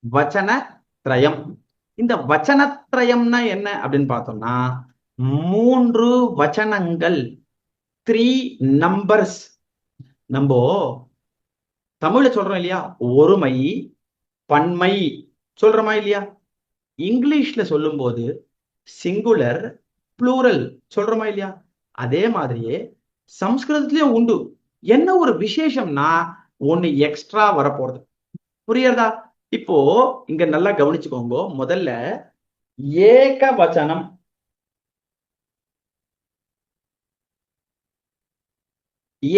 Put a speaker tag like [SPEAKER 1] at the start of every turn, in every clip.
[SPEAKER 1] வச்சன திரயம். இந்த வச்சனத்ரயம்னா என்ன அப்படின்னு பார்த்தோம்னா 3 வச்சனங்கள், 3 நம்பர்ஸ். நம்ம தமிழ்ல சொல்றோம் இல்லையா, ஒருமை பன்மை சொல்றோமா இல்லையா? இங்கிலீஷ்ல சொல்லும் போது சிங்குலர் ப்ளூரல் சொல்றோமா இல்லையா? அதே மாதிரியே சம்ஸ்கிருதத்திலயும் உண்டு. என்ன ஒரு விசேஷம்னா ஒண்ணு எக்ஸ்ட்ரா வரப்போறது. புரியுறதா? இப்போ இங்க நல்லா கவனிச்சுக்கோங்க. முதல்ல ஏக வச்சனம்.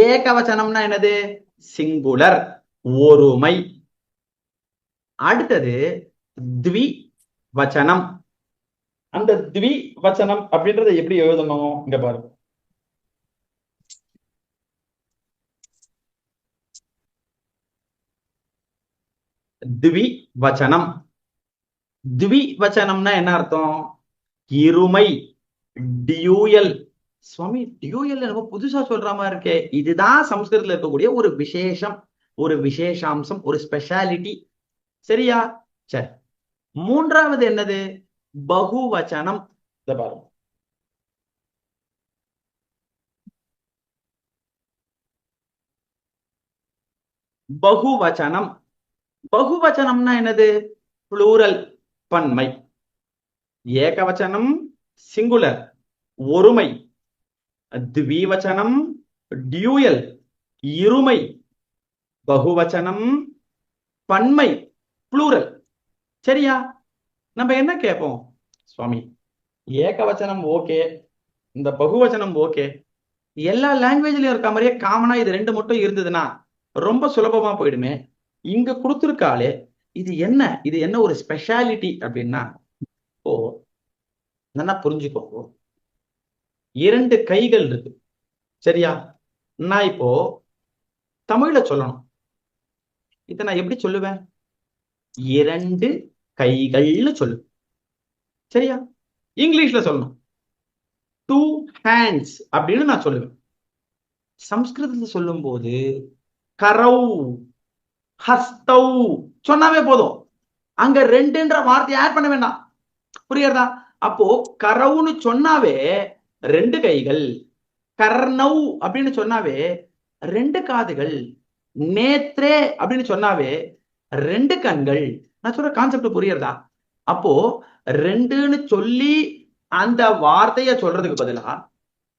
[SPEAKER 1] ஏக வச்சனம்னா என்னது? சிங்குலர், ஒருமை. அடுத்தது த்வி வச்சனம். அந்த த்வி வச்சனம் அப்படின்றத எப்படி எழுதணும்? இங்க பாருங்க. த்வி வச்சனம். த்வி வச்சனம்னா என்ன அர்த்தம்? இருமை, டியூயல். சுவாமி, டியூயல் நம்ம புதுசா சொல்ற மாதிரி இருக்கே. இதுதான் சம்ஸ்கிருதத்துல இருக்கக்கூடிய ஒரு விசேஷம், ஒரு விசேஷாம்சம், ஒரு ஸ்பெஷாலிட்டி. சரியா? சரி. மூன்றாவது என்னது? பகுவச்சனம். இத பாருங்க. பகுவச்சனம். பகுவச்சனம்னா என்னது? புளூரல், பன்மை. ஏகவச்சனம் சிங்குலர், ஒருமை. த்விவச்சனம் டியூயல், இருமை. பகுவச்சனம் பன்மை, புளூரல். சரியா? நம்ம என்ன கேட்போம்? சுவாமி, ஏகவச்சனம் ஓகே, இந்த பகுவச்சனம் ஓகே, எல்லா லாங்குவேஜ்லயும் இருக்க மாதிரியே காமனா இது ரெண்டு மட்டும் இருந்ததுன்னா ரொம்ப சுலபமா போயிடுமே. இங்க கொடுத்திருக்காளே, இது என்ன? இது என்ன ஒரு ஸ்பெஷாலிட்டி அப்படின்னா, ஓ நல்லா புரிஞ்சுக்கோங்க. 2 கைகள் இருக்கு. சரியா? நான் இப்போ தமிழ்ல சொல்லணும். இதை நான் எப்படி சொல்லுவேன்? 2 கைகள்னு சொல்லு. சரியா? இங்கிலீஷ்ல சொல்லணும் 2 hands அப்படின்னு நான் சொல்லுவேன். சம்ஸ்கிருதத்துல சொல்லும் போது கரௌ, ஹஸ்தௌ சொன்னாவே போதும். அங்க 2ன்ற வார்த்தையை ஆட் பண்ண வேண்டாம். புரியுறதா? அப்போ கரவுன்னு சொன்னாவே 2 கைகள், கர்ணௌ அப்படின்னு சொன்னாவே 2 காதுகள், நேத்ரே அப்படின்னு சொன்னாவே 2 கண்கள். நான் சொல்ற கான்செப்ட் புரியுறதா? அப்போ 2ன்னு சொல்லி அந்த வார்த்தைய சொல்றதுக்கு பதிலா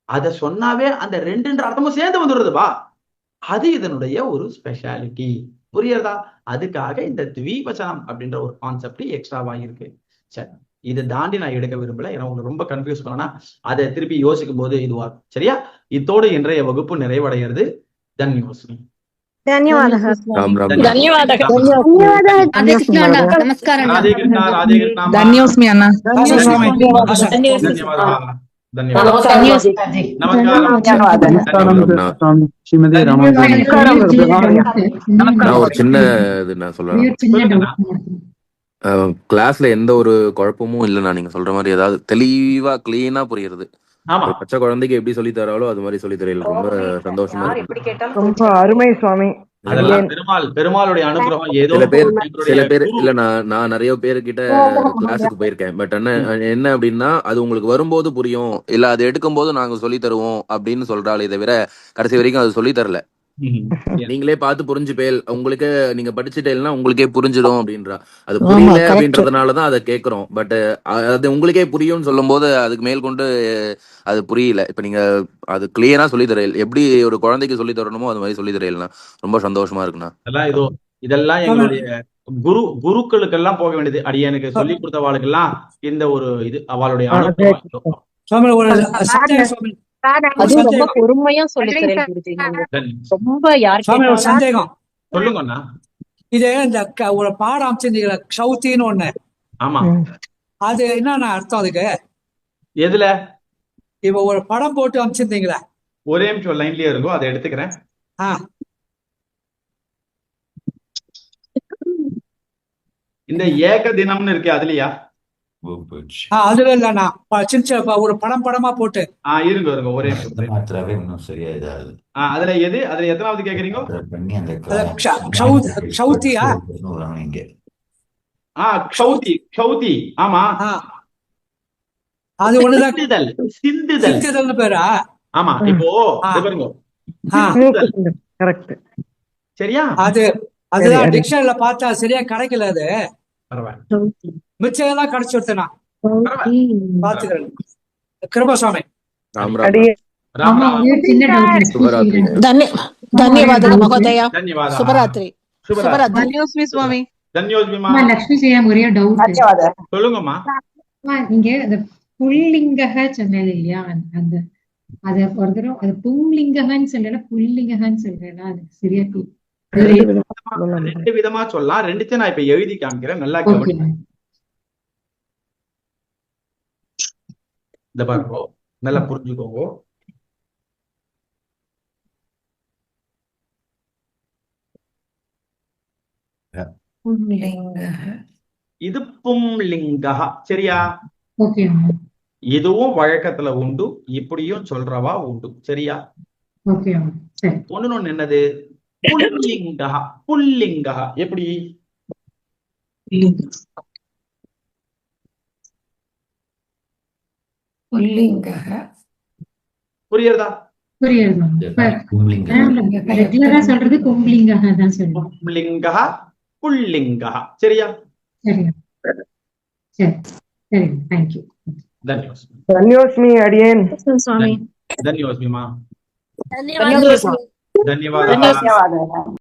[SPEAKER 1] அத சொன்னாவே அந்த 2ன்ற அர்த்தமும் சேர்ந்து வந்துடுறதுப்பா. அது இதனுடைய ஒரு ஸ்பெஷாலிட்டி. புரியுறதா? அதுக்காக இந்த த்விவச்சனம் அப்படின்ற ஒரு கான்செப்ட் எக்ஸ்ட்ராவா இருக்கு. சரி, இதை தாண்டி நான் எடுக்க விரும்பல. ஏன்னா உங்களுக்கு ரொம்ப கன்ஃபியூஸ் பண்ணனா அதை திருப்பி யோசிக்கும் போது இதுவா. சரியா? இத்தோடு இன்றைய வகுப்பு நிறைவடைகிறது. தன்யோஸ்மி.
[SPEAKER 2] ధన్యవాదः.
[SPEAKER 3] రామ్ రామ్ రామ్.
[SPEAKER 4] ధన్యవాదాలు.
[SPEAKER 2] ధన్యవాదాలు.
[SPEAKER 4] రాధే కృష్ణ అన్న. నమస్కారం
[SPEAKER 1] రాధే కృష్ణ, రాధే కృష్ణ అమ్మ.
[SPEAKER 5] ధన్యోస్మి అన్న.
[SPEAKER 1] ధన్యవాదాలు.
[SPEAKER 3] నమస్కారం.
[SPEAKER 6] శ్రీమతి
[SPEAKER 3] நான் ஒரு சின்ன இது நான் சொல்லலாம். கிளாஸ்ல எந்த ஒரு குழப்பமும் இல்லைண்ணா. நீங்க சொல்ற மாதிரி ஏதாவது தெளிவா கிளீனா புரியுறது.
[SPEAKER 1] ஆமா,
[SPEAKER 3] ஒரு பச்சை குழந்தைக்கு எப்படி சொல்லி தராலோ அது மாதிரி சொல்லி தெரியல. ரொம்ப சந்தோஷமா இருக்கு.
[SPEAKER 2] ரொம்ப அருமை சுவாமி.
[SPEAKER 1] அதெல்லாம் பெருமாளுடைய அனுகிரகம். ஏதோ
[SPEAKER 3] சில பேர் இல்ல, நான் நிறைய பேருக்கிட்ட கிளாஸுக்கு போயிருக்கேன். பட் என்ன அப்படின்னா, அது உங்களுக்கு வரும்போது புரியும், இல்ல அது எடுக்கும் போது நாங்க சொல்லி தருவோம் அப்படின்னு சொல்றாளே தவிர கடைசி வரைக்கும் அது சொல்லி தரல. நீங்களே பார்த்து புரிஞ்சுப்பேல், உங்களுக்கு நீங்க படிச்சுட்டேன்னா உங்களுக்கே புரிஞ்சிடும் அப்படின்றா. அது புரியல அப்படின்றதுனாலதான் அதை கேட்கிறோம். பட் அது உங்களுக்கே புரியும்னு சொல்லும் போது அதுக்கு மேல் கொண்டு அது புரியல. இப்ப நீங்க அது கிளியரா சொல்லி தரையல், எப்படி ஒரு குழந்தைக்கு சொல்லி தரணுமோ அது மாதிரி சொல்லி தரையல்னா ரொம்ப சந்தோஷமா இருக்குண்ணா.
[SPEAKER 1] இதெல்லாம் எங்களுடைய குருக்களுக்கெல்லாம் போக வேண்டியது. அடியனுக்கு சொல்லி கொடுத்தவாளுக்கெல்லாம் இந்த ஒரு இது அவளுடைய அனுபவம்.
[SPEAKER 4] அதுவும் ரொம்ப பொறுமையா சொல்லித்தரேன். ரொம்ப யாருக்கு
[SPEAKER 6] சந்தேகம்
[SPEAKER 1] சொல்லுங்கண்ணா.
[SPEAKER 6] இது இந்த ஒரு பாடம் அமைச்சிருந்தீங்களா, க்ஷௌத்தின்னு ஒண்ணு.
[SPEAKER 1] ஆமா,
[SPEAKER 6] அது என்ன அர்த்தம் அதுக்கு?
[SPEAKER 1] எதுல?
[SPEAKER 6] இப்ப ஒரு படம் போட்டு அமைச்சிருந்தீங்களா?
[SPEAKER 1] ஒரே நிமிஷம் லைன்லயே இருக்கும், அதை எடுத்துக்கிறேன். இந்த ஏக தினம்னு இருக்கு, அதுலயா?
[SPEAKER 6] அதுல இல்லண்ணா, சின்ன ஒரு படமா போட்டு.
[SPEAKER 1] இருங்க ஒரே அதுல எது? அதுல எத்தனாவது கேக்குறீங்க?
[SPEAKER 6] க்ஷௌத்தியா?
[SPEAKER 1] க்ஷௌதி. ஆமா,
[SPEAKER 6] ஆ, அது ஒண்ணுதான்
[SPEAKER 1] சிந்துதல். சிந்துதல்.
[SPEAKER 6] சிந்துதல்னு பேரா?
[SPEAKER 1] ஆமா, இப்போ
[SPEAKER 6] ஆ.
[SPEAKER 1] இது பாருங்க,
[SPEAKER 6] ஆ,
[SPEAKER 1] சிந்துதல்.
[SPEAKER 2] கரெக்ட்.
[SPEAKER 1] சரியா?
[SPEAKER 6] அதுதான்
[SPEAKER 2] சரி.
[SPEAKER 6] டிக்ஷனரியில பார்த்தா சரியா கிடைக்கல. அது
[SPEAKER 1] பரவாயில்ல,
[SPEAKER 6] மிச்சம் எல்லாம் கிடைச்சு விட்டேனா
[SPEAKER 1] பரவாயில்ல.
[SPEAKER 6] பாத்துக்கிறேன். கிருபசாமி.
[SPEAKER 3] ராம் ராம்
[SPEAKER 2] அடியே
[SPEAKER 1] ராம் ராம்.
[SPEAKER 3] சுபராத்திரி.
[SPEAKER 5] ಧನ್ಯವಾದಗಳು ಮಹೋದಯ.
[SPEAKER 1] ಧನ್ಯವಾದ.
[SPEAKER 5] ಶುಭರಾತ್ರಿ.
[SPEAKER 1] ಶುಭರಾತ್ರಿ.
[SPEAKER 5] ಶುಭರಾತ್ರಿ.
[SPEAKER 7] ಧನ್ಯೋಸ್ಮಿ ಸ್ವಾಮಿ.
[SPEAKER 1] தன்யோஸ்மிமா,
[SPEAKER 7] லட்சுமி செய்யாம ஒரே டவுட்.
[SPEAKER 2] ಧನ್ಯವಾದ.
[SPEAKER 1] சொல்லுங்கம்மா.
[SPEAKER 7] நீங்க அந்த புல்லிங்கக சொன்னது இல்லையா, அந்த அத ஒரு தடவை அது பும்லிங்ககன்னு சொல்லல புல்லிங்ககன்னு சொல்றேன்னா அது சரியா
[SPEAKER 1] ரெண்டு விதமா சொல்லலாம். ரெண்டுத்தையும் நான் இப்ப எழுதி காமிக்கிறேன், நல்லா
[SPEAKER 7] ஓகே.
[SPEAKER 1] கவனிங்க. இந்த பாருங்க, நல்லா புரிஞ்சுக்கோங்க. இது பும்லிங்கஹ. சரியா?
[SPEAKER 7] ஓகே.
[SPEAKER 1] இதுவும் வழக்கத்துல உண்டு, இப்படியும் சொல்றவா உண்டு. சரியா?
[SPEAKER 7] ஓகே சரி.
[SPEAKER 1] ஒண்ணு என்னது? புல்லிங்கஹ. புல்லிங்கஹ எப்படி? புரியுறதா?
[SPEAKER 7] புரியுது. ரெகுலரா சொல்றது கும்லிங்கக தான் சொல்லுவோம்.
[SPEAKER 1] பும்லிங்கஹ, புல்லிங்கஹ. சரியா?
[SPEAKER 7] சரியா? சரி சரி, தேங்க்யூ.
[SPEAKER 1] தன்யோஸ்மி.
[SPEAKER 2] ಧನ್ಯೋಸ್ಮಿ ಅಡಿಯೇನ್.
[SPEAKER 5] ಸ್ವಾಮಿ.
[SPEAKER 1] தன்யோஸ்மிமா,
[SPEAKER 5] ಧನ್ಯವಾದಗಳು.
[SPEAKER 1] ಧನ್ಯವಾದ.